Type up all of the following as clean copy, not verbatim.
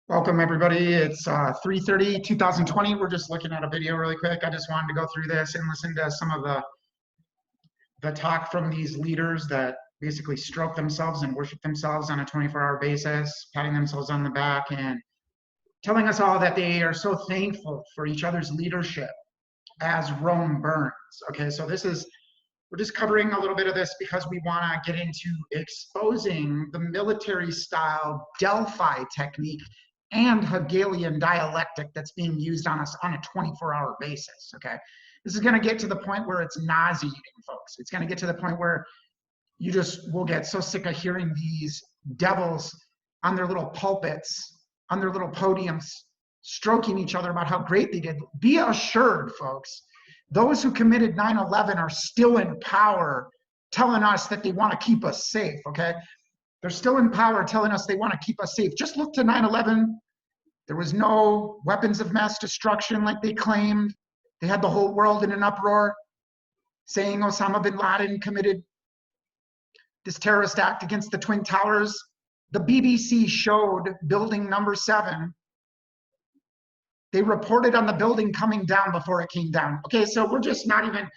Welcome, everybody. It's 3:30, 2020. We're just looking at a video really quick. I just wanted to go through this and listen to some of the talk from these leaders that basically stroke themselves and worship themselves on a 24-hour basis, patting themselves on the back and telling us all that they are so thankful for each other's leadership as Rome burns. Okay, so we're just covering a little bit of this because we want to get into exposing the military style delphi technique and Hegelian dialectic that's being used on us on a 24-hour basis. Okay, this is going to get to the point where it's nauseating, folks. It's going to get to the point where you just will get so sick of hearing these devils on their little pulpits, on their little podiums, stroking each other about how great they did. Be assured, folks, those who committed 9/11 are still in power telling us that they want to keep us safe, okay? They're still in power telling us they want to keep us safe. Just look to 9/11. There was no weapons of mass destruction like they claimed. They had the whole world in an uproar saying Osama bin Laden committed this terrorist act against the Twin Towers. The BBC showed building number 7. They reported on the building coming down before it came down. Okay, so we're just not even,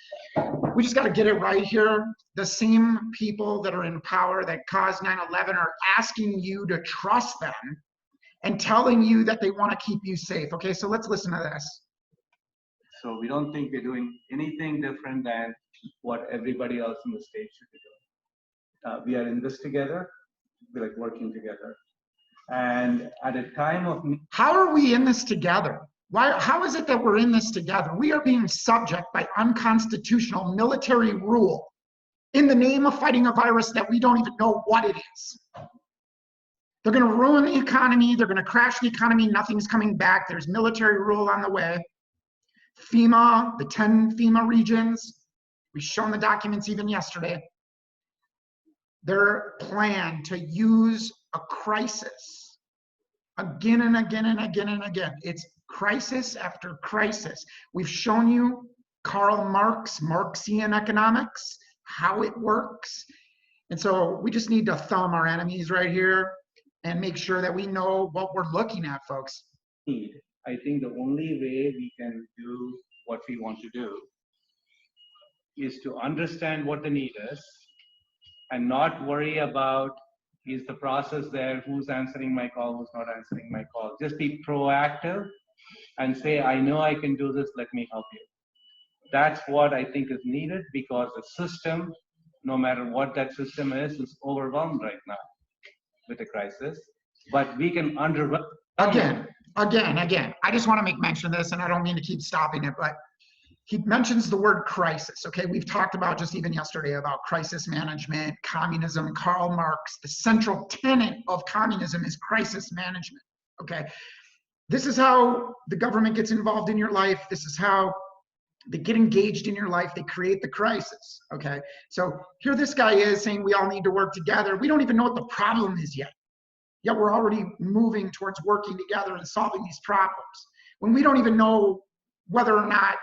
we just got to get it right here. The same people that are in power that caused 9/11 are asking you to trust them and telling you that they want to keep you safe. Okay, so let's listen to this. So we don't think we're doing anything different than what everybody else in the state should be doing. We are in this together. We're like working together. And at a time of... How are we in this together? Why? How is it that we're in this together? We are being subject by unconstitutional military rule in the name of fighting a virus that we don't even know what it is. They're going to ruin the economy. They're going to crash the economy. Nothing's coming back. There's military rule on the way. FEMA, the 10 FEMA regions, we've shown the documents even yesterday. Their plan to use a crisis again and again and again and again. It's crisis after crisis. We've shown you Karl Marx, Marxian economics, how it works. And so we just need to thumb our enemies right here and make sure that we know what we're looking at, folks. I think the only way we can do what we want to do is to understand what the need is and not worry about, is the process there, who's answering my call, who's not answering my call. Just be proactive and say, I know I can do this, let me help you. That's what I think is needed, because the system, no matter what that system is overwhelmed right now with the crisis. But we can Again, I just want to make mention of this, and I don't mean to keep stopping it, but he mentions the word crisis, okay? We've talked about just even yesterday about crisis management, communism, Karl Marx. The central tenet of communism is crisis management, okay? This is how the government gets involved in your life. This is how they get engaged in your life. They create the crisis, okay? So here this guy is saying we all need to work together. We don't even know what the problem is yet. Yet we're already moving towards working together and solving these problems when we don't even know whether or not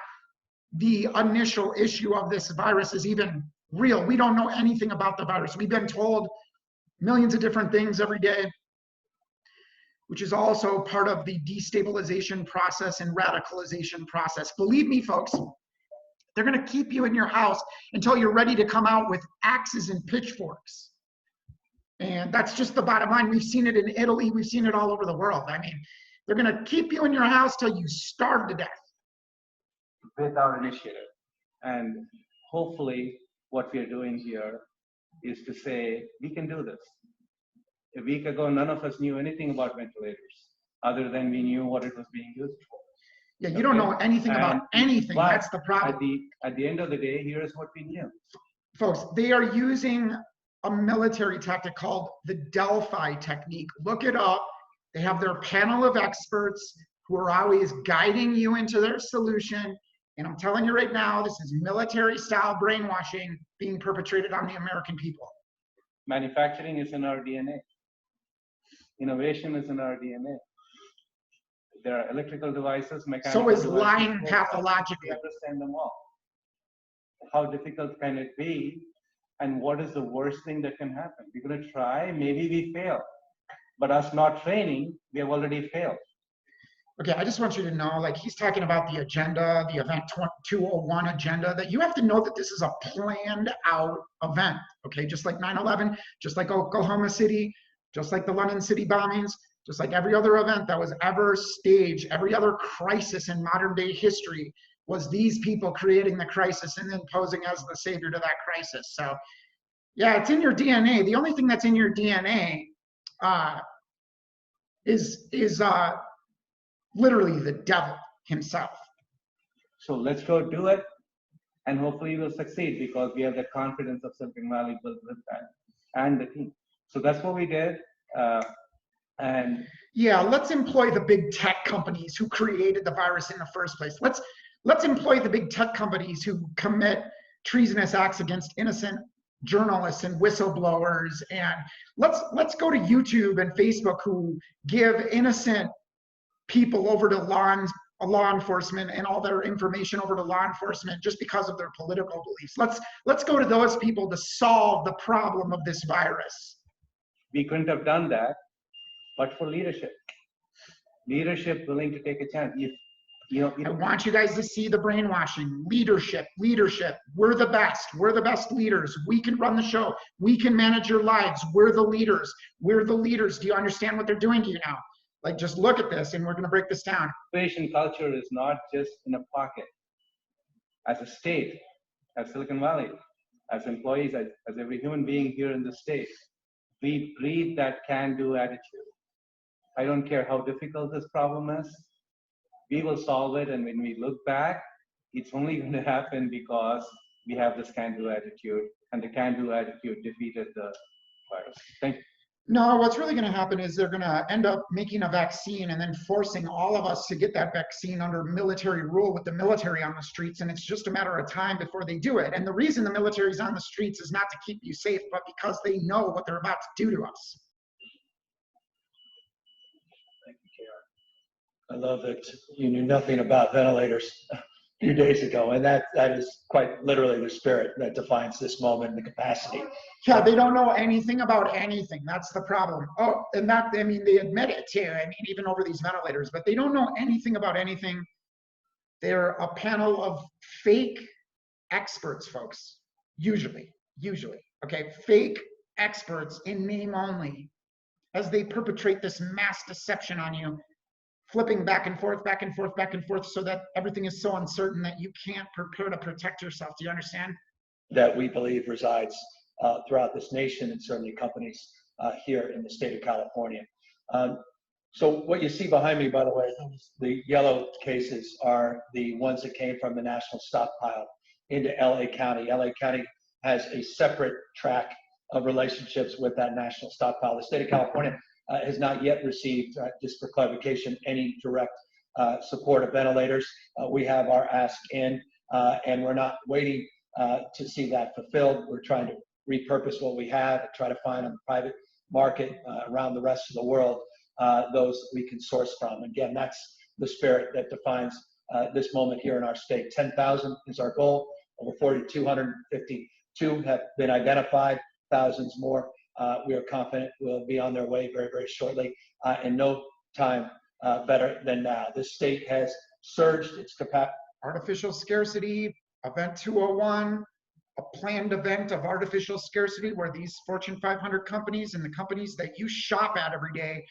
the initial issue of this virus is even real. We don't know anything about the virus. We've been told millions of different things every day, which is also part of the destabilization process and radicalization process. Believe me, folks, they're going to keep you in your house until you're ready to come out with axes and pitchforks. And that's just the bottom line. We've seen it in Italy. We've seen it all over the world. I mean, they're going to keep you in your house till you starve to death. With our initiative. And hopefully what we are doing here is to say, we can do this. A week ago, none of us knew anything about ventilators, other than we knew what it was being used for. Yeah, you don't know anything about anything. That's the problem. At the end of the day, here's what we knew. Folks, they are using a military tactic called the delphi technique. Look it up. They have their panel of experts who are always guiding you into their solution. And I'm telling you right now, this is military style brainwashing being perpetrated on the American people. Manufacturing is in our DNA. Innovation is in our DNA. There are electrical devices, mechanical So is devices, lying pathologically. We understand them all. How difficult can it be? And what is the worst thing that can happen? We're going to try, maybe we fail. but us not training, we have already failed. Okay, I just want you to know, like he's talking about the agenda, the event 201 agenda, that you have to know that this is a planned out event, okay? Just like 9/11, just like Oklahoma City, just like the London City bombings, just like every other event that was ever staged, every other crisis in modern day history was these people creating the crisis and then posing as the savior to that crisis. So yeah, it's in your DNA. The only thing that's in your DNA is literally the devil himself. So let's go do it, and hopefully we'll succeed because we have the confidence of Silicon Valley built with that and the team. So that's what we did. And yeah, let's employ the big tech companies who created the virus in the first place. Let's employ the big tech companies who commit treasonous acts against innocent journalists and whistleblowers. And let's go to YouTube and Facebook who give innocent people over to law enforcement and all their information over to law enforcement just because of their political beliefs. Let's go to those people to solve the problem of this virus. we couldn't have done that, but for leadership. Leadership willing to take a chance. If I want you guys to see the brainwashing. Leadership. We're the best. We're the best leaders. We can run the show. We can manage your lives. We're the leaders. We're the leaders. Do you understand what they're doing to you now? Like, just look at this, and we're going to break this down. innovation culture is not just in a pocket. As a state, as Silicon Valley, as employees, as every human being here in the state, we breathe that can-do attitude. I don't care how difficult this problem is, we will solve it. And when we look back, it's only going to happen because we have this can-do attitude, and the can-do attitude defeated the virus. Thank you. No, what's really going to happen is they're going to end up making a vaccine and then forcing all of us to get that vaccine under military rule with the military on the streets. And it's just a matter of time before they do it. And the reason the military is on the streets is not to keep you safe, but because they know what they're about to do to us. Thank you, KR. I love that you knew nothing about ventilators a few days ago, and that is quite literally the spirit that defines this moment and the capacity. Yeah, they don't know anything about anything. That's the problem. Oh, and that, I mean, they admit it too. I mean, even over these ventilators, but they don't know anything about anything. They're a panel of fake experts, folks. Usually, okay? Fake experts in name only, as they perpetrate this mass deception on you, flipping back and forth, so that everything is so uncertain that you can't prepare to protect yourself. Do you understand? That we believe resides throughout this nation, and certainly companies here in the state of California. So what you see behind me, by the way, the yellow cases are the ones that came from the national stockpile into LA County. LA County has a separate track of relationships with that national stockpile. The state of California has not yet received, just for clarification, any direct support of ventilators. We have our ask in, and we're not waiting to see that fulfilled. We're trying to repurpose what we have and try to find on the private market around the rest of the world those that we can source from. Again, that's the spirit that defines this moment here in our state. 10,000 is our goal. Over 4,252 have been identified, thousands more. We are confident will be on their way very, very shortly. In no time better than now. This state has surged its capacity. Artificial scarcity, event 201, a planned event of artificial scarcity where these Fortune 500 companies and the companies that you shop at every day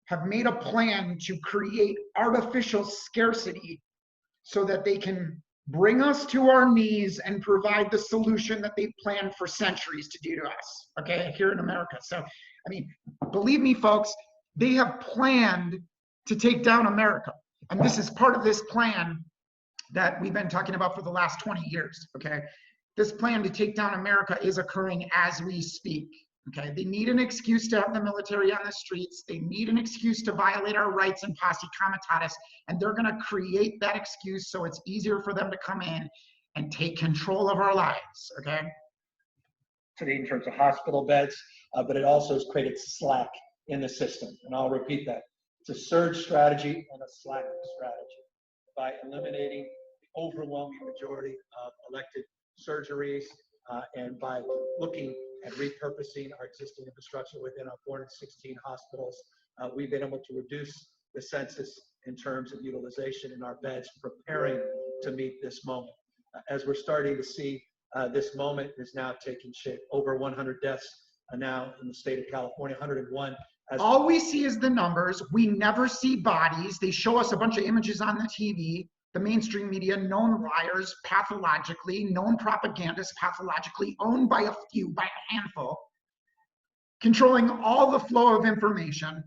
have made a plan to create artificial scarcity so that they can bring us to our knees and provide the solution that they've planned for centuries to do to us, okay, here in America. So, I mean, believe me, folks, they have planned to take down America. And this is part of this plan that we've been talking about for the last 20 years, okay? This plan to take down America is occurring as we speak, okay? They need an excuse to have the military on the streets. They need an excuse to violate our rights and posse comitatus, and they're gonna create that excuse so it's easier for them to come in and take control of our lives, okay? In terms of hospital beds, but it also has created slack in the system. And I'll repeat that. It's a surge strategy and a slack strategy. By eliminating the overwhelming majority of elected surgeries and by looking and repurposing our existing infrastructure within our 416 hospitals. We've been able to reduce the census in terms of utilization in our beds, preparing to meet this moment. As we're starting to see, this moment is now taking shape. Over 100 deaths are now in the state of California, 101. All we see is the numbers. We never see bodies. They show us a bunch of images on the TV. The mainstream media, known liars pathologically, known propagandists pathologically, owned by a few, by a handful, controlling all the flow of information.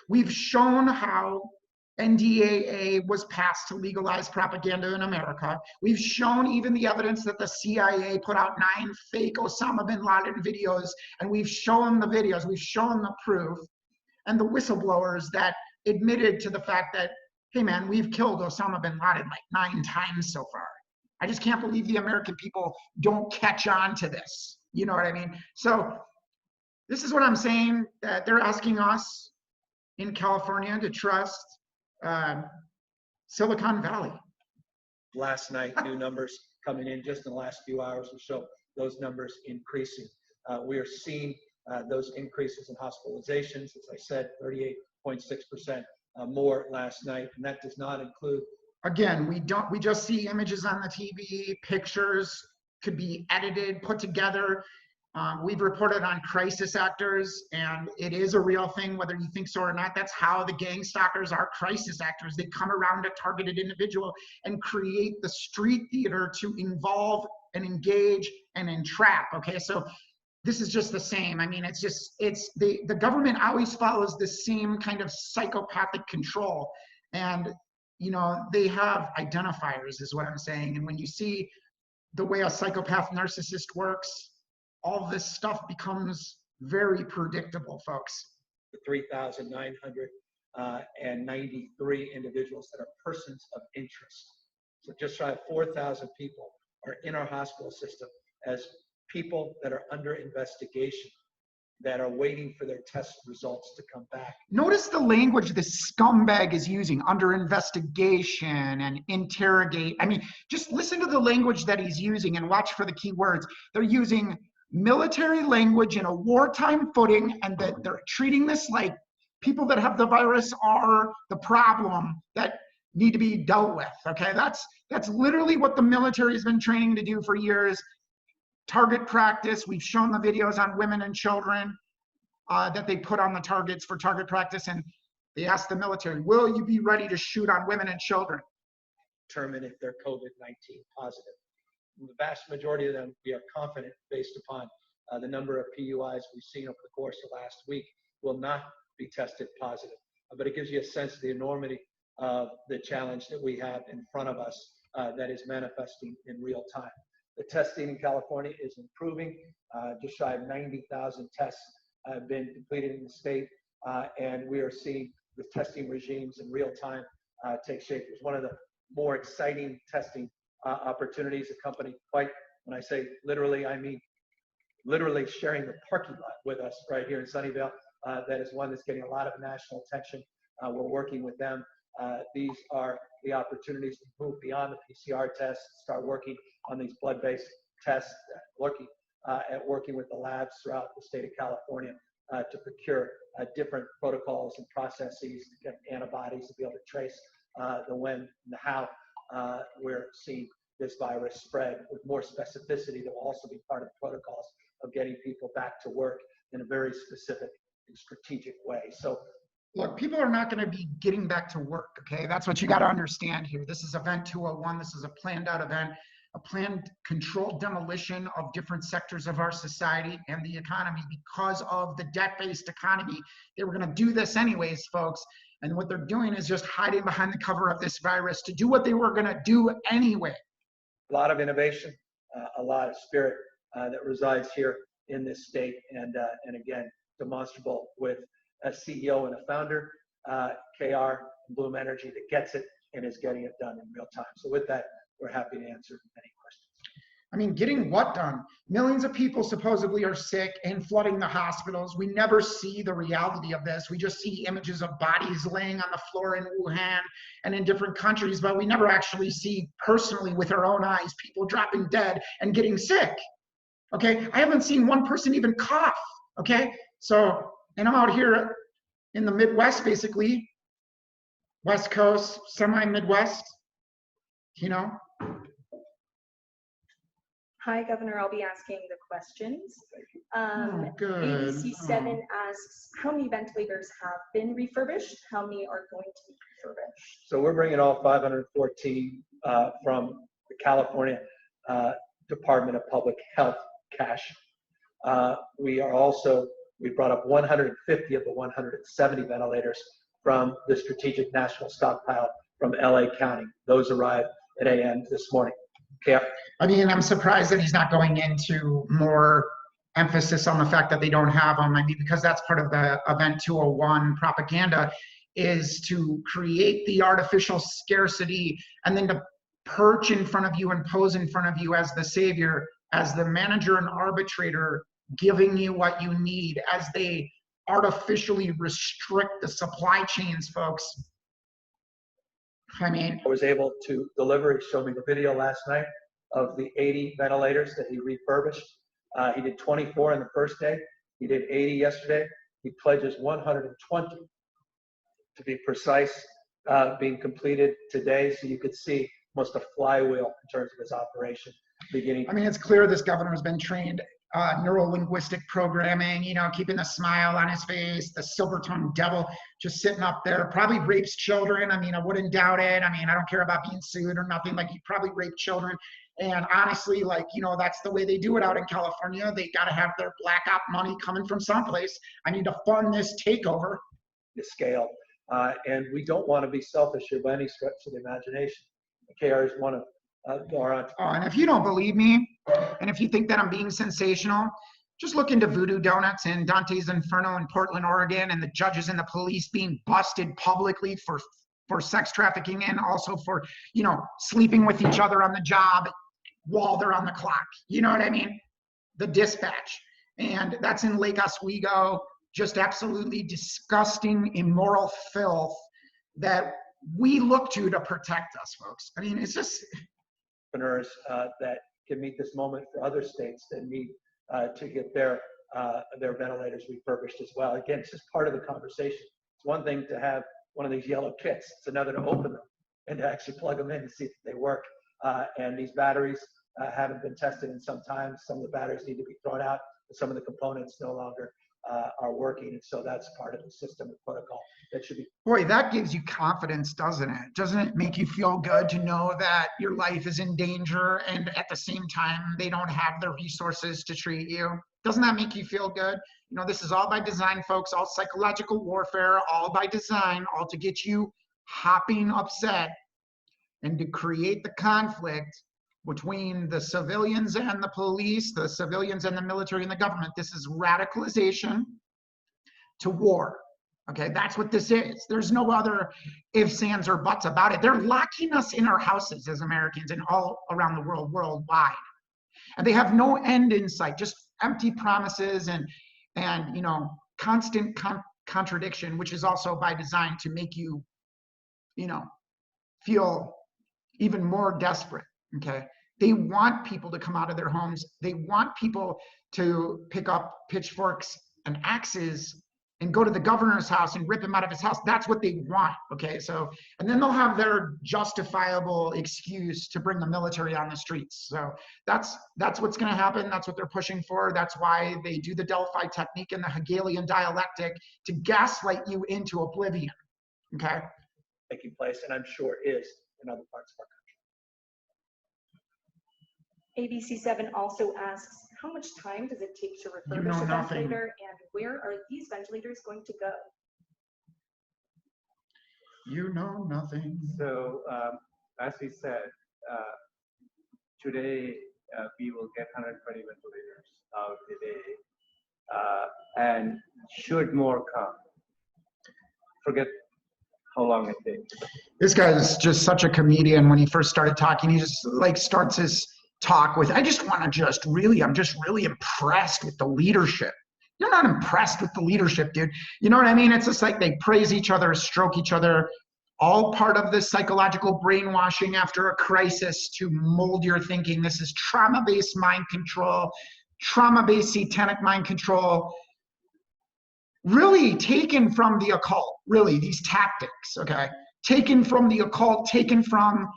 We've shown how NDAA was passed to legalize propaganda in America. We've shown even the evidence that the CIA put out 9 fake Osama bin Laden videos, and we've shown the videos, we've shown the proof, and the whistleblowers that admitted to the fact that, hey man, we've killed Osama bin Laden like 9 times so far. I just can't believe the American people don't catch on to this. You know what I mean? So this is what I'm saying, that they're asking us in California to trust Silicon Valley. Last night, new numbers coming in just in the last few hours will show those numbers increasing. We are seeing those increases in hospitalizations, as I said, 38.6% more last night, and that does not include. Again, we just see images on the TV, pictures could be edited, put together. We've reported on crisis actors, and it is a real thing, whether you think so or not. That's how the gang stalkers are crisis actors. They come around a targeted individual and create the street theater to involve and engage and entrap. Okay, so this is just the same. I mean, it's the government always follows the same kind of psychopathic control, and you know, they have identifiers, is what I'm saying. And when you see the way a psychopath narcissist works, all this stuff becomes very predictable, folks. 3,993 individuals that are persons of interest. So just shy of 4,000 people are in our hospital system as people that are under investigation, that are waiting for their test results to come back. Notice the language this scumbag is using: under investigation and interrogate. I mean, just listen to the language that he's using and watch for the key words. They're using military language in a wartime footing, and that they're treating this like people that have the virus are the problem that need to be dealt with. Okay, that's literally what the military has been training to do for years. Target practice. We've shown the videos on women and children that they put on the targets for target practice, and they asked the military, will you be ready to shoot on women and children? Determine if they're COVID-19 positive. The vast majority of them, we are confident, based upon the number of PUIs we've seen over the course of last week, will not be tested positive. But it gives you a sense of the enormity of the challenge that we have in front of us that is manifesting in real time. The testing in California is improving. Just shy of 90,000 tests have been completed in the state, and we are seeing the testing regimes in real time take shape. It's one of the more exciting testing opportunities. A company, quite, when I say literally, I mean literally sharing the parking lot with us right here in Sunnyvale. That is one that's getting a lot of national attention. We're working with them. These are the opportunities to move beyond the PCR tests, start working on these blood-based tests, working with the labs throughout the state of California to procure different protocols and processes to get antibodies to be able to trace the when and the how we're seeing this virus spread with more specificity. That will also be part of the protocols of getting people back to work in a very specific and strategic way. So look, people are not going to be getting back to work, okay? That's what you got to understand here. This is Event 201. This is a planned out event, a planned controlled demolition of different sectors of our society and the economy because of the debt-based economy. They were going to do this anyways, folks. And what they're doing is just hiding behind the cover of this virus to do what they were going to do anyway. A lot of innovation, a lot of spirit that resides here in this state, and again, demonstrable with a CEO and a founder, KR, Bloom Energy, that gets it and is getting it done in real time. So with that, we're happy to answer any questions. I mean, getting what done? Millions of people supposedly are sick and flooding the hospitals. We never see the reality of this. We just see images of bodies laying on the floor in Wuhan and in different countries, but we never actually see personally with our own eyes people dropping dead and getting sick. Okay, I haven't seen one person even cough. Okay, so, and I'm out here in the Midwest, basically, West Coast, semi-Midwest, you know. Hi, Governor. I'll be asking the questions. Oh, good. ABC7 asks, how many ventilators have been refurbished? How many are going to be refurbished? So we're bringing all 514 from the California Department of Public Health cache. We brought up 150 of the 170 ventilators from the Strategic National Stockpile from LA County. Those arrived at AM this morning. Okay. I mean, I'm surprised that he's not going into more emphasis on the fact that they don't have them. I mean, because that's part of the Event 201 propaganda, is to create the artificial scarcity and then to perch in front of you and pose in front of you as the savior, as the manager and arbitrator, giving you what you need, as they artificially restrict the supply chains, folks. I mean, I was able to deliver, he showed me the video last night of the 80 ventilators that he refurbished. He did 24 on the first day. He did 80 yesterday. He pledges 120, to be precise, being completed today. So you could see almost a flywheel in terms of his operation beginning. I mean, it's clear this governor has been trained neuro-linguistic programming, you know, keeping the smile on his face, the silver-tongued devil just sitting up there, probably rapes children. I mean, I wouldn't doubt it. I mean, I don't care about being sued or nothing. Like, he probably raped children. And honestly, like, you know, that's the way they do it out in California. They got to have their black op money coming from someplace. I need to fund this takeover. The scale. And we don't want to be selfish here by any stretch of the imagination. KR is one of our and if you don't believe me, and if you think that I'm being sensational, just look into Voodoo Donuts and Dante's Inferno in Portland, Oregon, and the judges and the police being busted publicly for sex trafficking and also for, you know, sleeping with each other on the job while they're on the clock. You know what I mean? The dispatch. And that's in Lake Oswego. Just absolutely disgusting, immoral filth that we look to protect us, folks. I mean, it's just... entrepreneurs that can meet this moment for other states that need to get their ventilators refurbished as well. Again, it's just part of the conversation. It's one thing to have one of these yellow kits. It's another to open them and to actually plug them in to see if they work. And these batteries haven't been tested in some time. Some of the batteries need to be thrown out, but some of the components no longer are working. And so that's part of the system and protocol that should be. Boy, that gives you confidence, doesn't it? Doesn't it make you feel good to know that your life is in danger and at the same time they don't have the resources to treat you? Doesn't that make you feel good? You know, this is all by design, folks, all psychological warfare, all by design, all to get you hopping upset and to create the conflict between the civilians and the police, the civilians and the military and the government. This is radicalization to war. Okay, that's what this is. There's no other ifs, ands, or buts about it. They're locking us in our houses as Americans and all around the world, worldwide. And they have no end in sight, just empty promises and you know, constant contradiction, which is also by design to make you, you know, feel even more desperate. Okay, they want people to come out of their homes. They want people to pick up pitchforks and axes and go to the governor's house and rip him out of his house. That's what they want. Okay, so, and then they'll have their justifiable excuse to bring the military on the streets. So that's what's going to happen. That's what they're pushing for. That's why they do the Delphi technique and the Hegelian dialectic to gaslight you into oblivion. Okay, taking place, and I'm sure is in other parts of our country. ABC7 also asks, how much time does it take to refurbish a ventilator, and where are these ventilators going to go? You know nothing. So, as we said, today we will get 120 ventilators out today, and should more come. Forget how long it takes. This guy is just such a comedian. When he first started talking, he just like starts his talk with, I'm just really impressed with the leadership. You're not impressed with the leadership, dude. You know what I mean? It's just like they praise each other, stroke each other, all part of this psychological brainwashing after a crisis to mold your thinking. This is trauma-based mind control, trauma-based satanic mind control, really taken from the occult, really, these tactics, okay? Taken from the occult, taken from,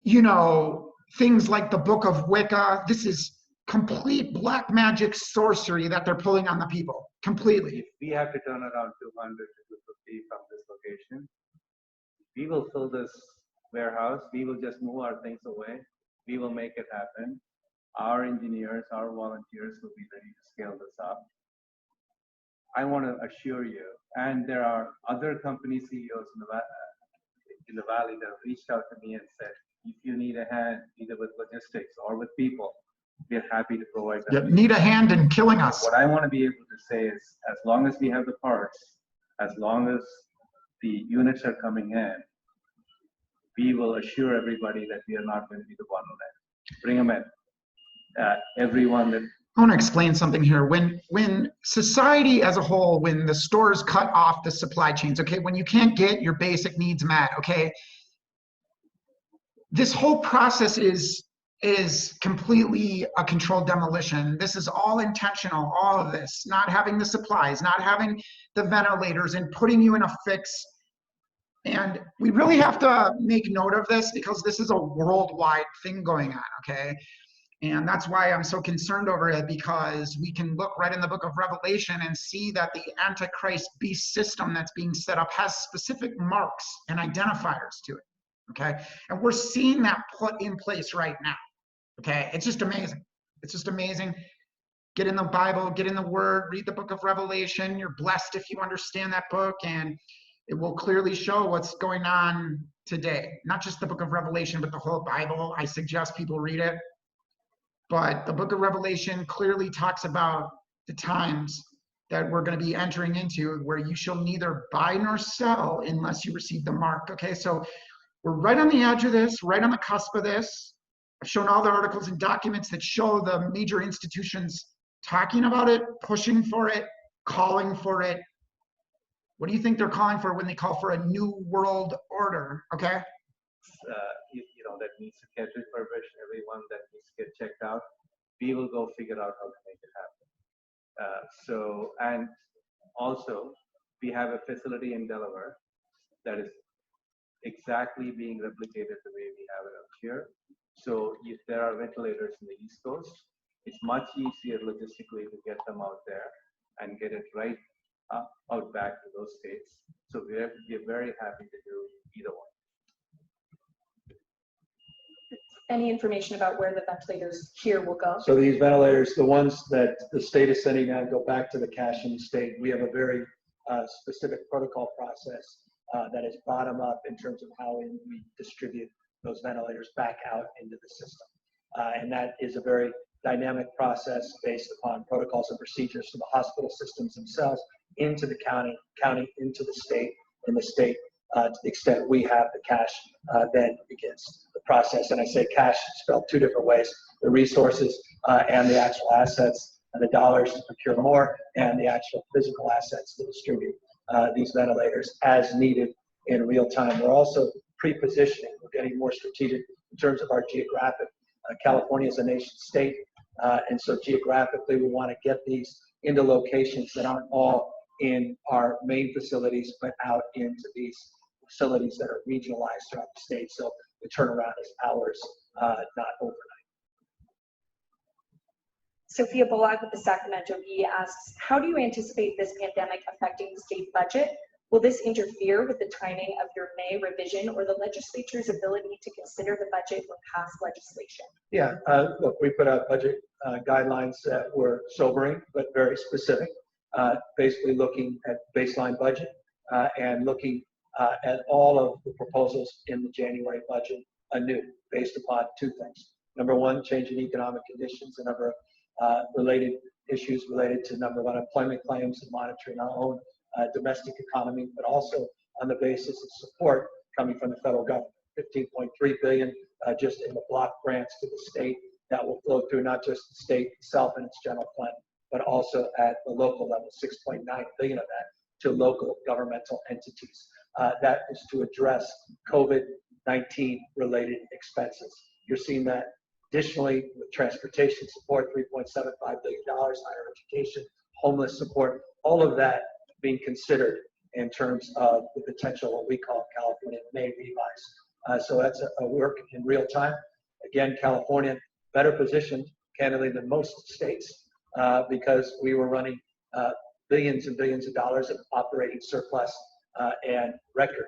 you know, things like the Book of Wicca. This is complete black magic sorcery that they're pulling on the people, completely. If we have to turn around 200 to 250 from this location, we will fill this warehouse. We will just move our things away. We will make it happen. Our engineers, our volunteers will be ready to scale this up. I want to assure you, and there are other company CEOs in the valley that have reached out to me and said, if you need a hand, either with logistics or with people, we're happy to provide that. You need a hand in killing us. What I want to be able to say is, as long as we have the parts, as long as the units are coming in, we will assure everybody that we are not going to be the bottleneck. Bring them in. Everyone that. I want to explain something here. When society as a whole, when the stores cut off the supply chains, okay, when you can't get your basic needs met, okay, this whole process is completely a controlled demolition. This is all intentional, all of this, not having the supplies, not having the ventilators, and putting you in a fix. And we really have to make note of this because this is a worldwide thing going on, okay? And that's why I'm so concerned over it, because we can look right in the book of Revelation and see that the Antichrist beast system that's being set up has specific marks and identifiers to it, okay? And we're seeing that put in place right now, okay? It's just amazing. It's just amazing. Get in the Bible, get in the Word, read the book of Revelation. You're blessed if you understand that book, and it will clearly show what's going on today. Not just the book of Revelation, but the whole Bible. I suggest people read it. But the book of Revelation clearly talks about the times that we're going to be entering into, where you shall neither buy nor sell unless you receive the mark. Okay, so we're right on the edge of this, right on the cusp of this. I've shown all the articles and documents that show the major institutions talking about it, pushing for it, calling for it. What do you think they're calling for when they call for a new world order? Okay. You know, that needs to get refurbished, everyone that needs to get checked out, we will go figure out how to make it happen. And also, we have a facility in Delaware that is exactly being replicated the way we have it up here. So if there are ventilators in the East Coast, it's much easier logistically to get them out there and get it right out back to those states. So we're very happy to do either one. Any information about where the ventilators here will go? So these ventilators, the ones that the state is sending out, go back to the cache in the state. We have a very specific protocol process that is bottom up in terms of how we distribute those ventilators back out into the system. And that is a very dynamic process based upon protocols and procedures from the hospital systems themselves into the county into the state, and the state to the extent we have the cash, then begins the process. And I say cash spelled two different ways: the resources and the actual assets, and the dollars to procure more, and the actual physical assets to distribute these ventilators as needed in real time. We're also pre-positioning. We're getting more strategic in terms of our geographic. California is a nation state, and so geographically we want to get these into locations that aren't all in our main facilities, but out into these facilities that are regionalized throughout the state. So the turnaround is hours, not overnight. Sophia Bullock with the Sacramento Bee asks, how do you anticipate this pandemic affecting the state budget? Will this interfere with the timing of your May revision or the legislature's ability to consider the budget or pass legislation? Yeah, look, we put out budget guidelines that were sobering, but very specific, basically looking at baseline budget and looking at all of the proposals in the January budget anew, based upon two things. Number one, change in economic conditions, a number of related issues related to number of unemployment claims and monitoring our own domestic economy, but also on the basis of support coming from the federal government. 15.3 billion just in the block grants to the state that will flow through not just the state itself and its general fund, but also at the local level, 6.9 billion of that to local governmental entities. That is to address COVID-19 related expenses. You're seeing that Additionally, with transportation support, $3.75 billion, higher education, homeless support, all of that being considered in terms of the potential, what we call California May revise. So that's a work in real time. Again, California better positioned, candidly, than most states because we were running billions and billions of dollars of operating surplus and record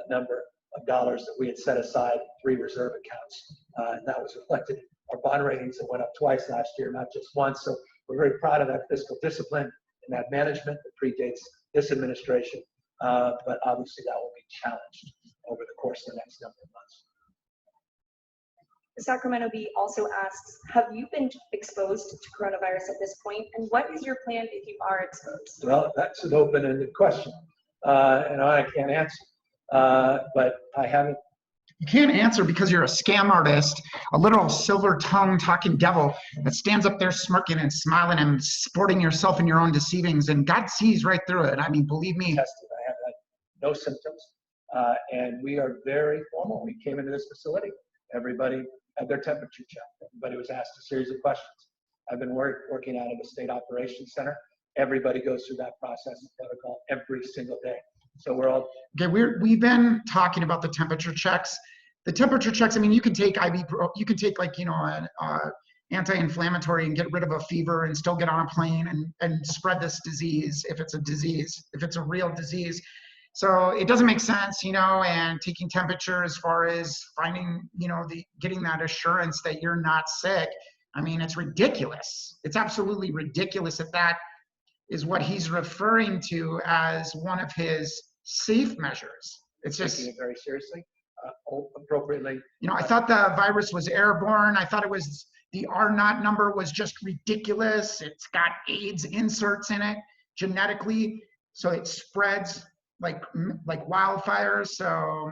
number of dollars that we had set aside, 3 reserve accounts. And that was reflected in our bond ratings that went up twice last year, not just once. So we're very proud of that fiscal discipline and that management that predates this administration. But obviously that will be challenged over the course of the next number of months. The Sacramento Bee also asks, have you been exposed to coronavirus at this point? And what is your plan if you are exposed? Well, that's an open-ended question. And I can't answer. But I haven't. You can't answer because you're a scam artist, a literal silver-tongued talking devil that stands up there smirking and smiling and sporting yourself in your own deceivings, and God sees right through it. I mean, believe me. Tested. I have had no symptoms, and we are very formal. We came into this facility. Everybody had their temperature checked. Everybody was asked a series of questions. I've been working out of the State Operations Center. Everybody goes through that process and protocol every single day. So we're all okay. We've been talking about the temperature checks. The temperature checks. I mean, you can take you can take like an anti-inflammatory and get rid of a fever and still get on a plane and spread this disease if it's a disease, if it's a real disease. So it doesn't make sense, and taking temperature as far as finding, getting that assurance that you're not sick. I mean, it's ridiculous. It's absolutely ridiculous that is what he's referring to as one of his safe measures. It's just taking it very seriously, appropriately. I thought the virus was airborne. I thought it was the R0 number was just ridiculous. It's got AIDS inserts in it genetically, so it spreads like wildfire. So,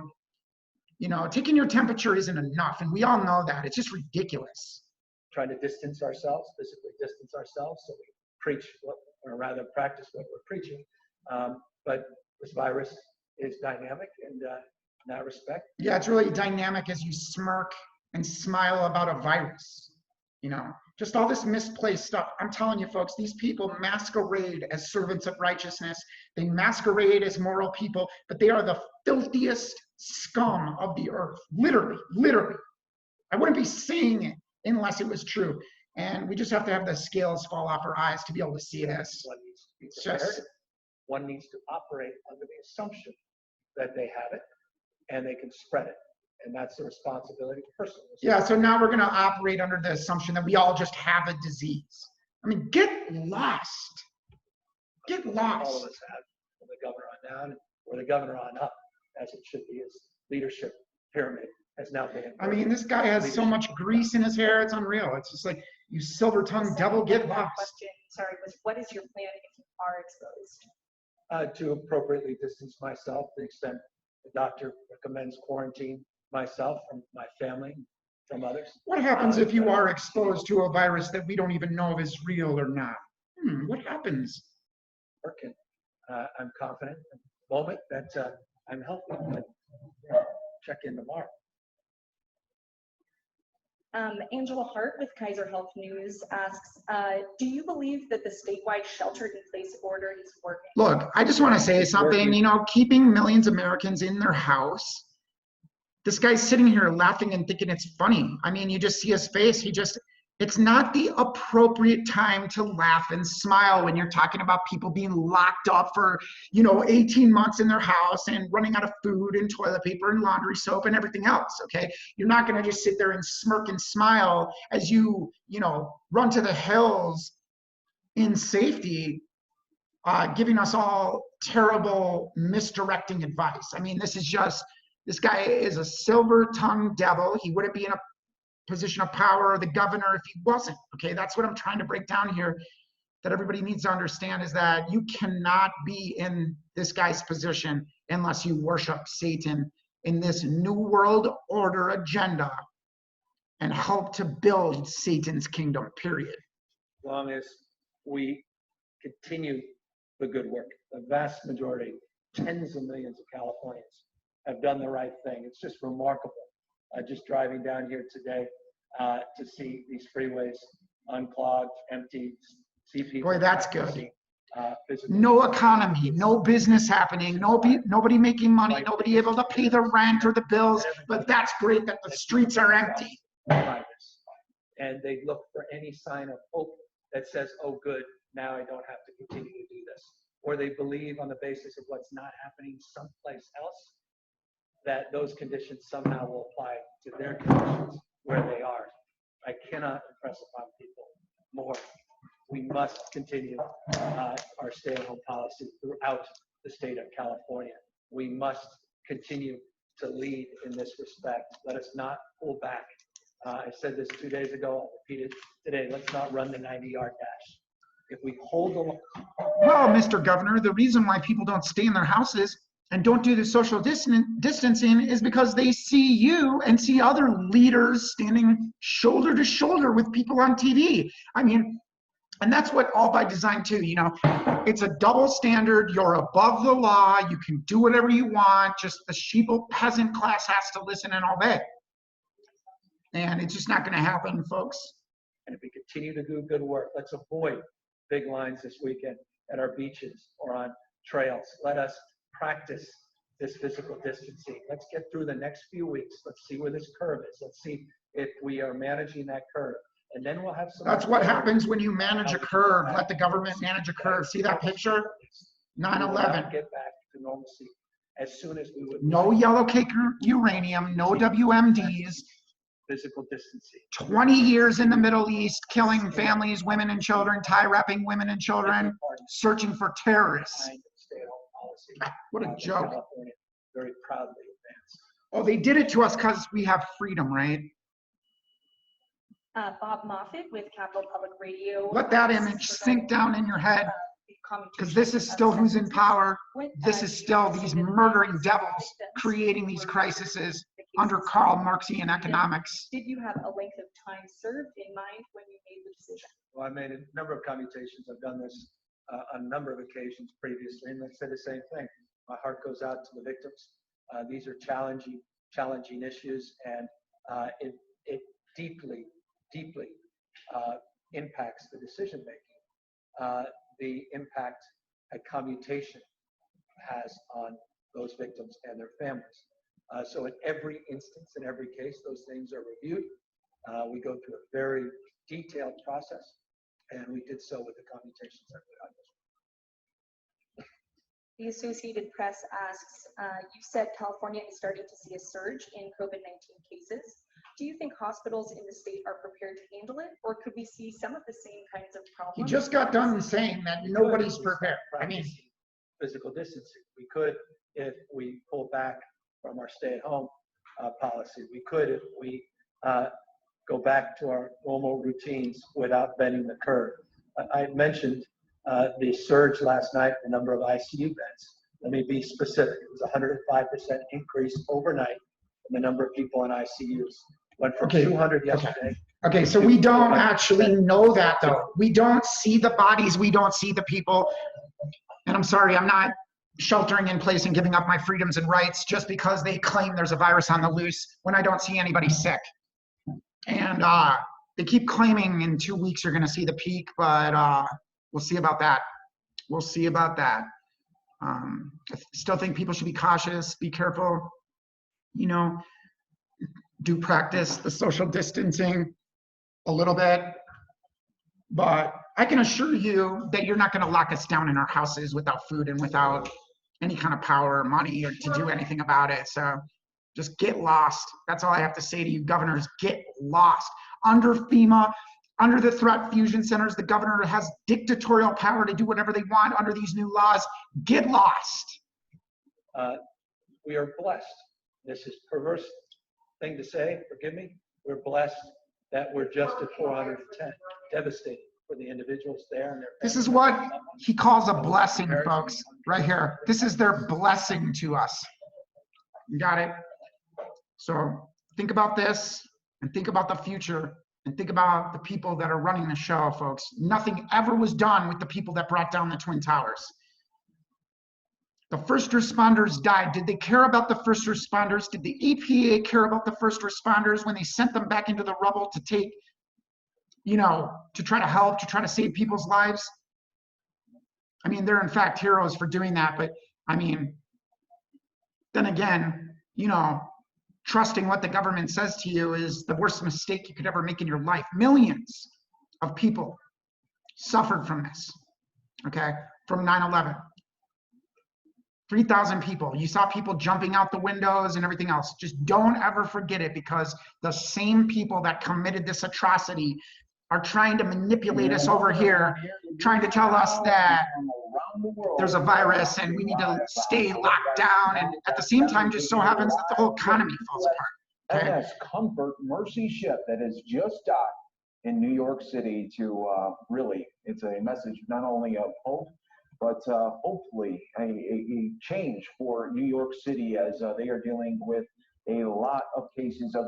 taking your temperature isn't enough, and we all know that. It's just ridiculous. Trying to distance ourselves, physically distance ourselves, so we preach or rather practice what we're preaching. But this virus is dynamic, and in that respect. Yeah, it's really dynamic as you smirk and smile about a virus. Just all this misplaced stuff. I'm telling you, folks, these people masquerade as servants of righteousness. They masquerade as moral people, but they are the filthiest scum of the earth. Literally, literally. I wouldn't be saying it unless it was true. And we just have to have the scales fall off our eyes to be able to see this. One needs to be prepared. One needs to operate under the assumption that they have it and they can spread it. And that's the responsibility of the person. Yeah, so now we're going to operate under the assumption that we all just have a disease. I mean, get lost. Get lost. All of us have, from the governor on down, or the governor on up, as it should be. His leadership pyramid has now been. I mean, this guy has so much grease in his hair, it's unreal. It's just like, you silver-tongued devil, get lost. Question, sorry, was what is your plan if you are exposed? To appropriately distance myself to the extent the doctor recommends quarantine myself from my family, from others. What happens if you are exposed to a virus that we don't even know if is real or not? What happens? Working. I'm confident at the moment that I'm healthy. But, check in tomorrow. Angela Hart with Kaiser Health News asks, do you believe that the statewide shelter-in-place order is working? Look, I just want to say something, keeping millions of Americans in their house. This guy's sitting here laughing and thinking it's funny. I mean, you just see his face. It's not the appropriate time to laugh and smile when you're talking about people being locked up for, 18 months in their house and running out of food and toilet paper and laundry soap and everything else, okay? You're not going to just sit there and smirk and smile as you, run to the hills in safety, giving us all terrible misdirecting advice. I mean, this guy is a silver-tongued devil. He wouldn't be in a position of power or the governor if he wasn't, okay? That's what I'm trying to break down here, that everybody needs to understand, is that you cannot be in this guy's position unless you worship Satan in this new world order agenda and help to build Satan's kingdom, period. As long as we continue the good work, the vast majority, tens of millions of Californians have done the right thing. It's just remarkable. Just driving down here today, to see these freeways unclogged, empty, see people. Boy, that's practicing, physical No economy, no business happening, nobody making money, nobody able to pay the rent or the bills, but that's great that the streets are empty. And they look for any sign of hope that says, oh, good, now I don't have to continue to do this. Or they believe on the basis of what's not happening someplace else, that those conditions somehow will apply to their conditions where they are. I cannot impress upon people more. We must continue our stay-at-home policy throughout the state of California. We must continue to lead in this respect. Let us not pull back. I said this 2 days ago, I'll repeat it today. Let's not run the 90-yard dash. If we hold the line. Well, Mr. Governor, the reason why people don't stay in their houses and don't do the social distancing is because they see you and see other leaders standing shoulder to shoulder with people on TV. I mean, and that's what all by design too, you know, it's a double standard. You're above the law. You can do whatever you want. Just the sheeple peasant class has to listen and obey. And it's just not going to happen, folks. And if we continue to do good work, let's avoid big lines this weekend at our beaches or on trails. Let us practice this physical distancing. Let's get through the next few weeks. Let's see where this curve is. Let's see if we are managing that curve. And then we'll have some. That's what happens when you manage a curve. Let the government manage a curve. See that picture? 9/11. Get back to normalcy as soon as we would. No yellow cake uranium, no WMDs. Physical distancing. 20 years in the Middle East, killing families, women and children, tie-wrapping women and children, searching for terrorists. What a joke. Very proudly advanced. Oh, they did it to us because we have freedom, right? Bob Moffat with Capital Public Radio. Let that image sink down in your head, because this is still who's in power. This is still these murdering devils creating these crises under Karl Marxian economics. Did you have a length of time served in mind when you made the decision? Well, I made a number of commutations. I've done this on a number of occasions previously, and I said the same thing. My heart goes out to the victims. These are challenging issues, and it deeply impacts the decision making. The impact a commutation has on those victims and their families. So in every instance, in every case, those things are reviewed. We go through a very detailed process, and we did so with the commutations that we had. The Associated Press asks, you said California is starting to see a surge in COVID-19 cases. Do you think hospitals in the state are prepared to handle it, or could we see some of the same kinds of problems? He just got done saying that nobody's prepared. I mean, physical distancing. We could if we pull back from our stay-at-home policy. We could if we go back to our normal routines without bending the curve. I mentioned the surge last night, the number of ICU beds. Let me be specific. It was a 105% increase overnight in the number of people in ICUs. Went from 200 yesterday. Okay, so we don't actually know that though. We don't see the bodies, we don't see the people. And I'm sorry, I'm not sheltering in place and giving up my freedoms and rights just because they claim there's a virus on the loose when I don't see anybody sick. And they keep claiming in 2 weeks you're gonna see the peak, but we'll see about that. We'll see about that. I still think people should be cautious, be careful, you know, do practice the social distancing a little bit. But I can assure you that you're not gonna lock us down in our houses without food and without any kind of power or money or to do anything about it. So just get lost. That's all I have to say to you governors, get lost. Under FEMA, under the threat fusion centers, the governor has dictatorial power to do whatever they want under these new laws. Get lost. We are blessed. This is perverse thing to say, forgive me. We're blessed that we're just at 410. Devastating for the individuals there and their families. This is what he calls a blessing, folks, right here. This is their blessing to us. You got it? So think about this and think about the future and think about the people that are running the show, folks. Nothing ever was done with the people that brought down the Twin Towers. The first responders died. Did they care about the first responders? Did the EPA care about the first responders when they sent them back into the rubble to take, to try to help, to try to save people's lives? I mean, they're in fact heroes for doing that, but I mean, then again, trusting what the government says to you is the worst mistake you could ever make in your life. Millions of people suffered from this, okay, from 9/11. 3,000 people. You saw people jumping out the windows and everything else. Just don't ever forget it, because the same people that committed this atrocity are trying to manipulate us over here, trying to tell us that there's a virus and we need to stay locked down, and at the same time just so happens that the whole economy falls apart. Okay? MS Comfort Mercy Ship that has just docked in New York City to really, it's a message not only of hope, but hopefully a change for New York City, as they are dealing with a lot of cases of